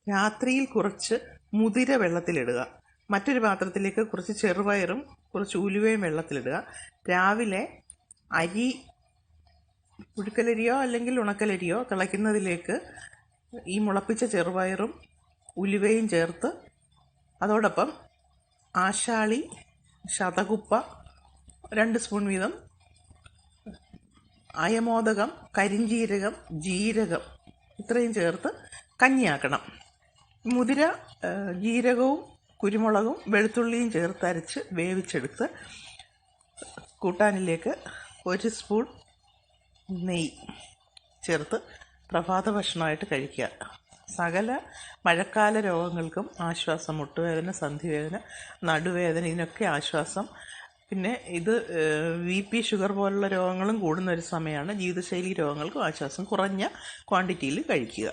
രാത്രിയിൽ കുറച്ച് മുതിര വെള്ളത്തിലിടുക. മറ്റൊരു പാത്രത്തിലേക്ക് കുറച്ച് ചെറുപയറും കുറച്ച് ഉലുവയും വെള്ളത്തിലിടുക. രാവിലെ അരി, പുഴുക്കലരിയോ അല്ലെങ്കിൽ ഉണക്കലരിയോ തിളയ്ക്കുന്നതിലേക്ക് ഈ മുളപ്പിച്ച ചെറുപയറും ഉലുവയും ചേർത്ത് അതോടൊപ്പം ആശാളി, ശതകുപ്പ 2 സ്പൂൺ വീതം, അയമോദകം, കരിഞ്ജീരകം, ജീരകം ഇത്രയും ചേർത്ത് കഞ്ഞിയാക്കണം. മുതിര ജീരകവും കുരുമുളകും വെളുത്തുള്ളിയും ചേർത്ത് അരച്ച് വേവിച്ചെടുത്ത് കൂട്ടാനിലേക്ക് 1 സ്പൂൺ നെയ്യ് ചേർത്ത് പ്രഭാത ഭക്ഷണമായിട്ട് കഴിക്കുക. സകല മഴക്കാല രോഗങ്ങൾക്കും ആശ്വാസം. മുട്ടുവേദന, സന്ധിവേദന, നടുവേദന ഇതിനൊക്കെ ആശ്വാസം. പിന്നെ ഇത് BP, ഷുഗർ പോലുള്ള രോഗങ്ങളും കൂടുന്ന ഒരു സമയമാണ്. ജീവിതശൈലി രോഗങ്ങൾക്കും ആശ്വാസം. കുറഞ്ഞ ക്വാണ്ടിറ്റിയിൽ കഴിക്കുക.